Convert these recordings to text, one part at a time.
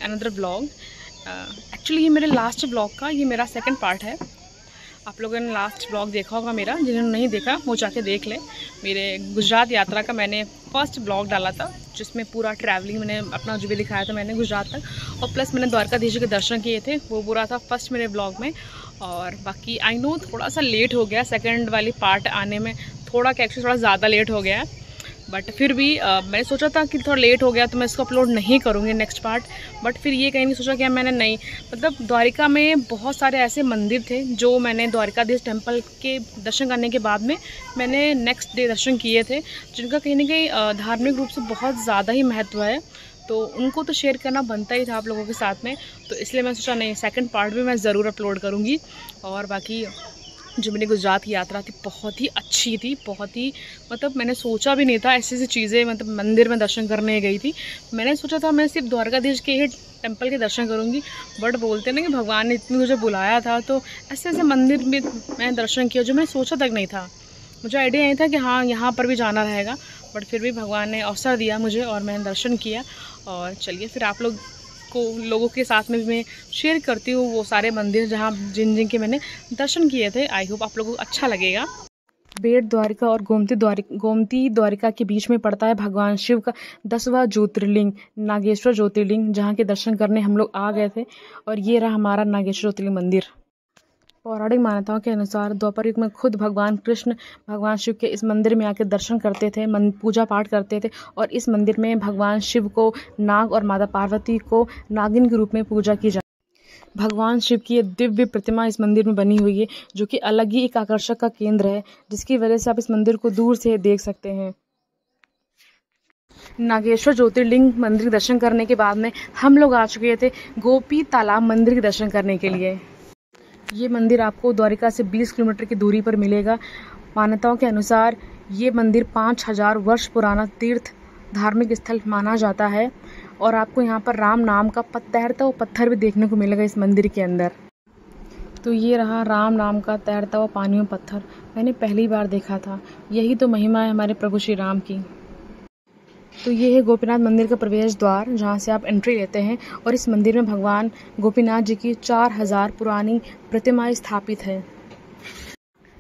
Another blog. Actually ये मेरे last blog का ये मेरा सेकंड पार्ट है। आप लोगों ने लास्ट ब्लॉग देखा होगा मेरा, जिन्होंने नहीं देखा वो जाके देख लें। मेरे गुजरात यात्रा का मैंने फर्स्ट ब्लॉग डाला था, जिसमें पूरा ट्रैवलिंग मैंने अपना जो भी दिखाया था मैंने गुजरात तक, और प्लस मैंने द्वारकाधीश के दर्शन किए थे, वो पूरा था फर्स्ट मेरे ब्लॉग में। और बाकी आई नो थोड़ा सा लेट हो गया सेकेंड वाली पार्ट आने में, थोड़ा क्या एक्चुअली थोड़ा ज़्यादा लेट हो गया है, बट फिर भी मैंने सोचा था कि थोड़ा लेट हो गया तो मैं इसको अपलोड नहीं करूँगी नेक्स्ट पार्ट। बट फिर ये कहीं नहीं सोचा कि मैंने नहीं, मतलब द्वारिका में बहुत सारे ऐसे मंदिर थे जो मैंने द्वारकाधीश टेम्पल के दर्शन करने के बाद में मैंने नेक्स्ट डे दर्शन किए थे, जिनका कहीं ना कहीं धार्मिक रूप से बहुत ज़्यादा ही महत्व है, तो उनको तो शेयर करना बनता ही था आप लोगों के साथ में। तो इसलिए मैं सोचा नहीं, सेकेंड पार्ट भी मैं ज़रूर अपलोड करूँगी। और बाकी जो मेरी गुजरात की यात्रा थी बहुत ही अच्छी थी, बहुत ही मतलब मैंने सोचा भी नहीं था ऐसी ऐसी चीज़ें, मतलब मंदिर में दर्शन करने गई थी। मैंने सोचा था मैं सिर्फ द्वारकाधीश के ही टेम्पल के दर्शन करूंगी, बट बोलते ना कि भगवान ने इतनी मुझे बुलाया था, तो ऐसे ऐसे मंदिर में मैंने दर्शन किया जो मैंने सोचा तक नहीं था। मुझे आइडिया नहीं था कि हाँ यहाँ पर भी जाना रहेगा, बट फिर भी भगवान ने अवसर दिया मुझे और मैंने दर्शन किया। और चलिए फिर आप लोगों के साथ में भी मैं शेयर करती हूँ वो सारे मंदिर जहाँ जिन के मैंने दर्शन किए थे। आई होप आप लोगों को अच्छा लगेगा। बेट द्वारिका और गोमती द्वारिका के बीच में पड़ता है भगवान शिव का 10वां ज्योतिर्लिंग नागेश्वर ज्योतिर्लिंग, जहाँ के दर्शन करने हम लोग आ गए थे। और ये रहा हमारा नागेश्वर ज्योतिर्लिंग मंदिर। पौराणिक मान्यताओं के अनुसार द्वापर युग में खुद भगवान कृष्ण भगवान शिव के इस मंदिर में आकर दर्शन करते थे, पूजा पाठ करते थे। और इस मंदिर में भगवान शिव को नाग और माता पार्वती को नागिन के रूप में पूजा की जाती है। भगवान शिव की ये दिव्य प्रतिमा इस मंदिर में बनी हुई है, जो कि अलग ही एक आकर्षक का केंद्र है, जिसकी वजह से आप इस मंदिर को दूर से देख सकते हैं। नागेश्वर ज्योतिर्लिंग मंदिर के दर्शन करने के बाद में हम लोग आ चुके थे गोपी तालाब मंदिर के दर्शन करने के लिए। ये मंदिर आपको द्वारिका से 20 किलोमीटर की दूरी पर मिलेगा। मान्यताओं के अनुसार ये मंदिर 5000 वर्ष पुराना तीर्थ धार्मिक स्थल माना जाता है। और आपको यहाँ पर राम नाम का तैरता हुआ पत्थर भी देखने को मिलेगा इस मंदिर के अंदर। तो ये रहा राम नाम का तैरता हुआ पानी में पत्थर, मैंने पहली बार देखा था। यही तो महिमा है हमारे प्रभु श्री राम की। तो ये है गोपीनाथ मंदिर का प्रवेश द्वार, जहाँ से आप एंट्री लेते हैं। और इस मंदिर में भगवान गोपीनाथ जी की 4000 पुरानी प्रतिमाएं स्थापित है।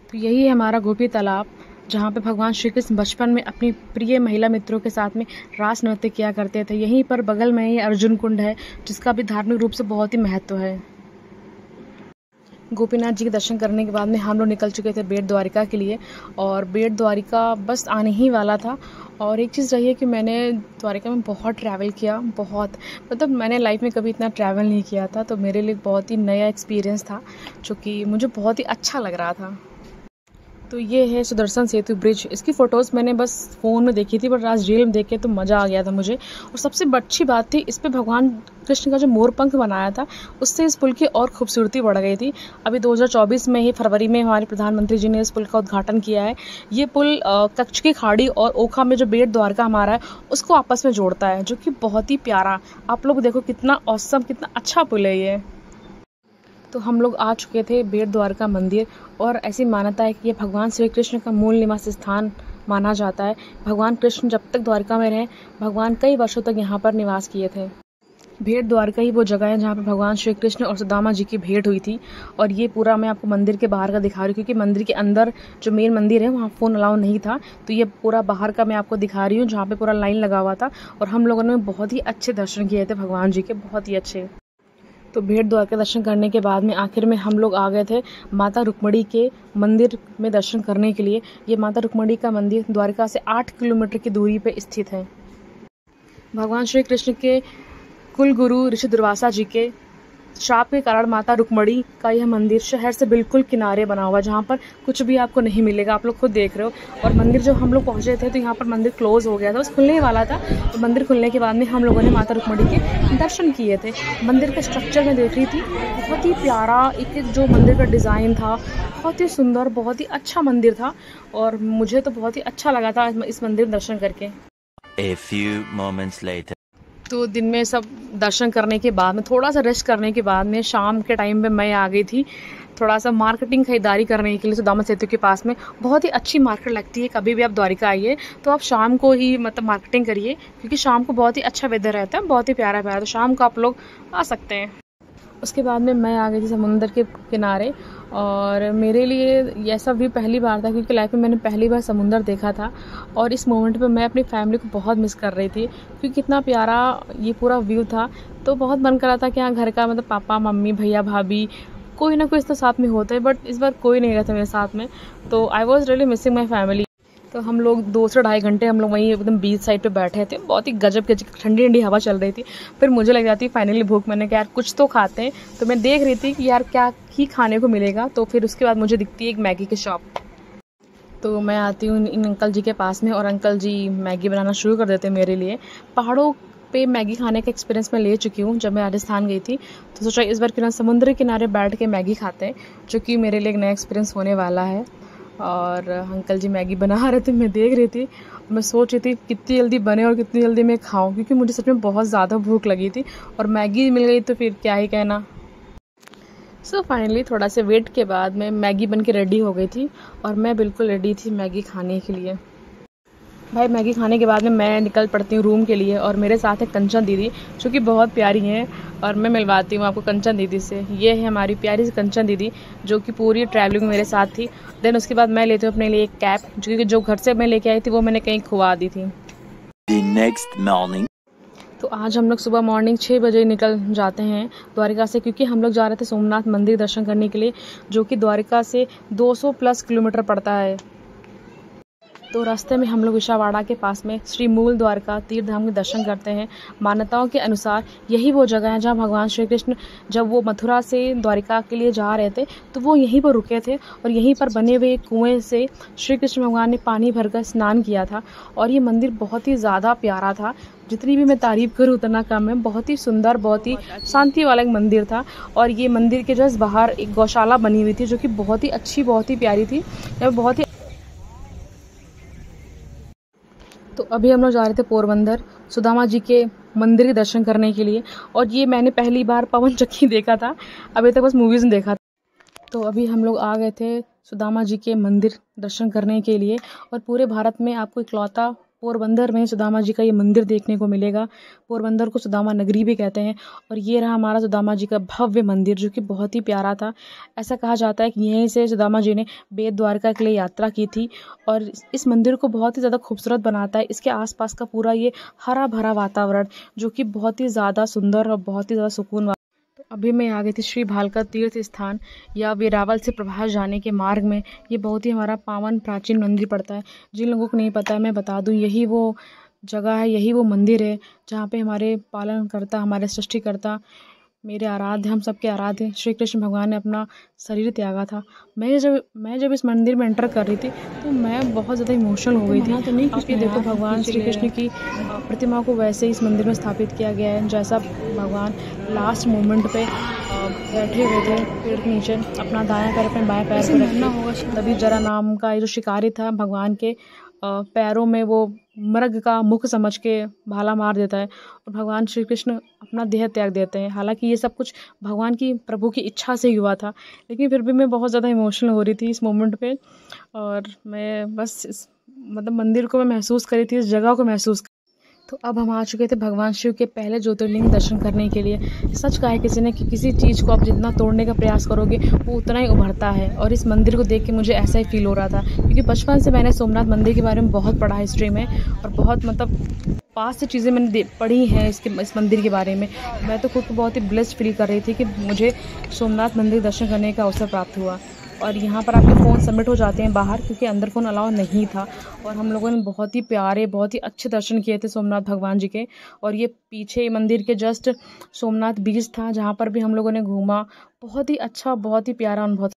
तो यही है हमारा गोपी तालाब, जहाँ पे भगवान श्री कृष्ण बचपन में अपनी प्रिय महिला मित्रों के साथ में रास नृत्य किया करते थे। यहीं पर बगल में ही अर्जुन कुंड है, जिसका भी धार्मिक रूप से बहुत ही महत्व है। गोपीनाथ जी के दर्शन करने के बाद में हम लोग निकल चुके थे बेट द्वारिका के लिए। और बेट द्वारिका बस आने ही वाला था। और एक चीज़ रही है कि मैंने द्वारिका में बहुत ट्रैवल किया, बहुत मतलब मैंने लाइफ में कभी इतना ट्रैवल नहीं किया था, तो मेरे लिए बहुत ही नया एक्सपीरियंस था, जो कि मुझे बहुत ही अच्छा लग रहा था। तो ये है सुदर्शन सेतु ब्रिज। इसकी फ़ोटोज़ मैंने बस फ़ोन में देखी थी, बट आज रियल में देख के तो मज़ा आ गया था मुझे। और सबसे अच्छी बात थी, इस पे भगवान कृष्ण का जो मोर पंख बनाया था, उससे इस पुल की और खूबसूरती बढ़ गई थी। अभी 2024 में ही फरवरी में हमारे प्रधानमंत्री जी ने इस पुल का उद्घाटन किया है। ये पुल कच्छ की खाड़ी और ओखा में जो बेट द्वारका हमारा है उसको आपस में जोड़ता है, जो कि बहुत ही प्यारा। आप लोग देखो कितना ऑसम, कितना अच्छा पुल है ये। तो हम लोग आ चुके थे बेट द्वारका मंदिर। और ऐसी मान्यता है कि ये भगवान श्री कृष्ण का मूल निवास स्थान माना जाता है। भगवान कृष्ण जब तक द्वारका में रहे, भगवान कई वर्षों तक यहाँ पर निवास किए थे। भेंट द्वारका ही वो जगह है जहाँ पर भगवान श्री कृष्ण और सुदामा जी की भेंट हुई थी। और ये पूरा मैं आपको मंदिर के बाहर का दिखा रही हूँ, क्योंकि मंदिर के अंदर जो मेन मंदिर है वहाँ फ़ोन अलाउ नहीं था। तो ये पूरा बाहर का मैं आपको दिखा रही हूँ, जहाँ पे पूरा लाइन लगा हुआ था। और हम लोगों ने बहुत ही अच्छे दर्शन किए थे भगवान जी के, बहुत ही अच्छे। तो भेंट द्वारका दर्शन करने के बाद में आखिर में हम लोग आ गए थे माता रुक्मणी के मंदिर में दर्शन करने के लिए। ये माता रुक्मणी का मंदिर द्वारका से 8 किलोमीटर की दूरी पर स्थित है। भगवान श्री कृष्ण के कुल गुरु ऋषि दुर्वासा जी के श्राप के कारण माता रुक्मणी का यह मंदिर शहर से बिल्कुल किनारे बना हुआ, जहाँ पर कुछ भी आपको नहीं मिलेगा। आप लोग खुद देख रहे हो। और मंदिर जब हम लोग पहुँचे थे तो यहाँ पर मंदिर क्लोज हो गया था, बस खुलने वाला था। तो मंदिर खुलने के बाद में हम लोगों ने माता रुक्मणी के दर्शन किए थे। मंदिर के स्ट्रक्चर में देख रही थी, बहुत ही प्यारा एक जो मंदिर का डिज़ाइन था, बहुत ही सुंदर, बहुत ही अच्छा मंदिर था। और मुझे तो बहुत ही अच्छा लगा था इस मंदिर में दर्शन करके। A few moments later. तो दिन में सब दर्शन करने के बाद में, थोड़ा सा रेस्ट करने के बाद में, शाम के टाइम पे मैं आ गई थी थोड़ा सा मार्केटिंग खरीदारी करने के लिए सुदामा सेतु के पास में। बहुत ही अच्छी मार्केट लगती है, कभी भी आप द्वारिका आइए तो आप शाम को ही मतलब मार्केटिंग करिए, क्योंकि शाम को बहुत ही अच्छा वेदर रहता है, बहुत ही प्यारा प्यारा, तो शाम को आप लोग आ सकते हैं। उसके बाद में मैं आ गई थी समुंदर के किनारे, और मेरे लिए ऐसा व्यू पहली बार था, क्योंकि लाइफ में मैंने पहली बार समुंदर देखा था। और इस मोमेंट पे मैं अपनी फैमिली को बहुत मिस कर रही थी, क्योंकि कितना प्यारा ये पूरा व्यू था। तो बहुत मन कर रहा था कि हाँ, घर का मतलब पापा मम्मी भैया भाभी कोई ना कोई तो साथ में होता है, बट इस बार कोई नहीं रहता मेरे साथ में। तो I was really missing my family. तो हम लोग 2 से ढाई घंटे हम लोग वहीं एकदम बीच साइड पे बैठे थे, बहुत ही गजब की ठंडी ठंडी हवा चल रही थी। फिर मुझे लग जाती फाइनली भूख, मैंने कहा यार कुछ तो खाते हैं। तो मैं देख रही थी कि यार क्या ही खाने को मिलेगा। तो फिर उसके बाद मुझे दिखती है एक मैगी की शॉप। तो मैं आती हूँ इन अंकल जी के पास में, और अंकल जी मैगी बनाना शुरू कर देते हैं मेरे लिए। पहाड़ों पे मैगी खाने का एक्सपीरियंस मैं ले चुकी हूँ जब मैं राजस्थान गई थी, तो सोचा इस बार क्यों ना समुद्र के किनारे बैठ के मैगी खाते हैं, जो कि मेरे लिए एक नया एक्सपीरियंस होने वाला है। और अंकल जी मैगी बना रहे थे, मैं देख रही थी, मैं सोच रही थी कितनी जल्दी बने और कितनी जल्दी मैं खाऊं, क्योंकि मुझे सच में बहुत ज़्यादा भूख लगी थी, और मैगी मिल गई तो फिर क्या ही कहना। सो फाइनली थोड़ा से वेट के बाद मैं मैगी बन के रेडी हो गई थी, और मैं बिल्कुल रेडी थी मैगी खाने के लिए। भाई मैगी खाने के बाद में मैं निकल पड़ती हूँ रूम के लिए, और मेरे साथ है कंचन दीदी, जो कि बहुत प्यारी हैं, और मैं मिलवाती हूँ आपको कंचन दीदी से। ये है हमारी प्यारी सी कंचन दीदी, जो कि पूरी ट्रैवलिंग में मेरे साथ थी। देन उसके बाद मैं लेती हूँ अपने लिए एक कैप, जो घर से मैं लेके आई थी वो मैंने कहीं खुआ दी थी। नेक्स्ट मॉर्निंग तो आज हम लोग सुबह मॉर्निंग 6 बजे निकल जाते हैं द्वारिका से, क्योंकि हम लोग जा रहे थे सोमनाथ मंदिर दर्शन करने के लिए, जो कि द्वारिका से 200+ किलोमीटर पड़ता है। तो रास्ते में हम लोग विशावाड़ा के पास में श्री मूल द्वारका तीर्थ धाम के दर्शन करते हैं। मान्यताओं के अनुसार यही वो जगह है जहाँ भगवान श्री कृष्ण जब वो मथुरा से द्वारिका के लिए जा रहे थे, तो वो यहीं पर रुके थे, और यहीं पर बने हुए कुएं से श्री कृष्ण भगवान ने पानी भरकर स्नान किया था। और ये मंदिर बहुत ही ज़्यादा प्यारा था, जितनी भी मैं तारीफ़ करूँ उतना कम है। बहुत ही सुंदर, बहुत ही शांति वाला एक मंदिर था। और ये मंदिर के जस्ट बाहर एक गौशाला बनी हुई थी, जो कि बहुत ही अच्छी, बहुत ही प्यारी थी। बहुत ही तो अभी हम लोग जा रहे थे पोरबंदर सुदामा जी के मंदिर के दर्शन करने के लिए, और ये मैंने पहली बार पवन चक्की देखा था, अभी तक बस मूवीज़ में देखा था। तो अभी हम लोग आ गए थे सुदामा जी के मंदिर दर्शन करने के लिए, और पूरे भारत में आपको इकलौता पोरबंदर में सुदामा जी का ये मंदिर देखने को मिलेगा। पोरबंदर को सुदामा नगरी भी कहते हैं। और ये रहा हमारा सुदामा जी का भव्य मंदिर, जो कि बहुत ही प्यारा था। ऐसा कहा जाता है कि यहीं से सुदामा जी ने बेट द्वारका के लिए यात्रा की थी। और इस मंदिर को बहुत ही ज़्यादा खूबसूरत बनाता है इसके आसपास का पूरा ये हरा भरा वातावरण, जो कि बहुत ही ज़्यादा सुंदर और बहुत ही ज़्यादा सुकून। अभी मैं आ गई थी श्री भालका तीर्थ स्थान या वेरावल से प्रभास जाने के मार्ग में। ये बहुत ही हमारा पावन प्राचीन मंदिर पड़ता है। जिन लोगों को नहीं पता है मैं बता दूं, यही वो जगह है, यही वो मंदिर है जहाँ पे हमारे पालनकर्ता, हमारे सृष्टिकर्ता, मेरे आराध्य, हम सबके आराध्य श्री कृष्ण भगवान ने अपना शरीर त्यागा था। मैं जब इस मंदिर में एंटर कर रही थी तो मैं बहुत ज़्यादा इमोशनल हो गई थी। आप ये देखो, भगवान श्री कृष्ण की प्रतिमा को वैसे ही इस मंदिर में स्थापित किया गया है, जैसा भगवान लास्ट मोमेंट पे बैठे हुए थे पेड़ के नीचे, अपना दायां पैर अपने बाएं पैर पर रखना होगा। तभी जरा नाम का जो शिकारी था, भगवान के पैरों में वो मृग का मुख समझ के भाला मार देता है, और भगवान श्री कृष्ण अपना देह त्याग देते हैं। हालांकि ये सब कुछ भगवान की, प्रभु की इच्छा से ही हुआ था, लेकिन फिर भी मैं बहुत ज़्यादा इमोशनल हो रही थी इस मोमेंट पे। और मैं बस मतलब मंदिर को मैं महसूस करी थी, इस जगह को महसूस। तो अब हम आ चुके थे भगवान शिव के पहले ज्योतिर्लिंग दर्शन करने के लिए। सच कहा है किसी ने कि किसी चीज़ को आप जितना तोड़ने का प्रयास करोगे वो उतना ही उभरता है, और इस मंदिर को देख के मुझे ऐसा ही फील हो रहा था, क्योंकि बचपन से मैंने सोमनाथ मंदिर के बारे में बहुत पढ़ा हिस्ट्री में, और बहुत मतलब पास से चीज़ें मैंने पढ़ी हैं इस मंदिर के बारे में। मैं तो खुद को बहुत ही ब्लेस्ड फील कर रही थी कि मुझे सोमनाथ मंदिर दर्शन करने का अवसर प्राप्त हुआ। और यहाँ पर आपके फ़ोन सबमिट हो जाते हैं बाहर, क्योंकि अंदर फ़ोन अलाउ नहीं था। और हम लोगों ने बहुत ही प्यारे, बहुत ही अच्छे दर्शन किए थे सोमनाथ भगवान जी के। और ये पीछे मंदिर के जस्ट सोमनाथ बीच था, जहाँ पर भी हम लोगों ने घूमा। बहुत ही अच्छा, बहुत ही प्यारा अनुभव।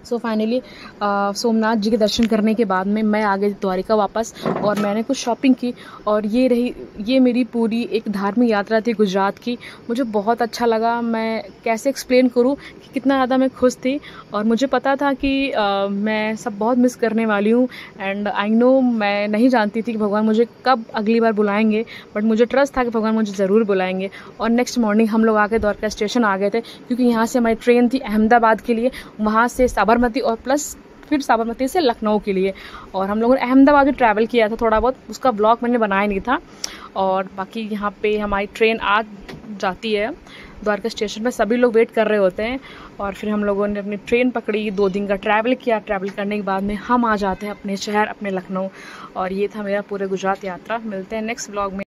सो फाइनली सोमनाथ जी के दर्शन करने के बाद में मैं आ गई द्वारिका वापस, और मैंने कुछ शॉपिंग की। और ये मेरी पूरी एक धार्मिक यात्रा थी गुजरात की। मुझे बहुत अच्छा लगा। मैं कैसे एक्सप्लेन करूँ कि कितना ज़्यादा मैं खुश थी। और मुझे पता था कि मैं सब बहुत मिस करने वाली हूँ। एंड आई नो, मैं नहीं जानती थी कि भगवान मुझे कब अगली बार बुलाएंगे, बट मुझे ट्रस्ट था कि भगवान मुझे ज़रूर बुलाएंगे। और नेक्स्ट मॉर्निंग हम लोग आके द्वारका स्टेशन आ गए थे, क्योंकि यहाँ से हमारी ट्रेन थी अहमदाबाद के लिए, वहाँ से साबरमती और प्लस फिर साबरमती से लखनऊ के लिए। और हम लोगों ने अहमदाबाद भी ट्रैवल किया था थोड़ा बहुत, उसका ब्लॉग मैंने बनाया नहीं था। और बाकी यहाँ पे हमारी ट्रेन आ जाती है द्वारका स्टेशन पे, सभी लोग वेट कर रहे होते हैं। और फिर हम लोगों ने अपनी ट्रेन पकड़ी, 2 दिन का ट्रैवल किया। ट्रैवल करने के बाद में हम आ जाते हैं अपने शहर, अपने लखनऊ। और ये था मेरा पूरे गुजरात यात्रा। मिलते हैं नेक्स्ट ब्लॉग में।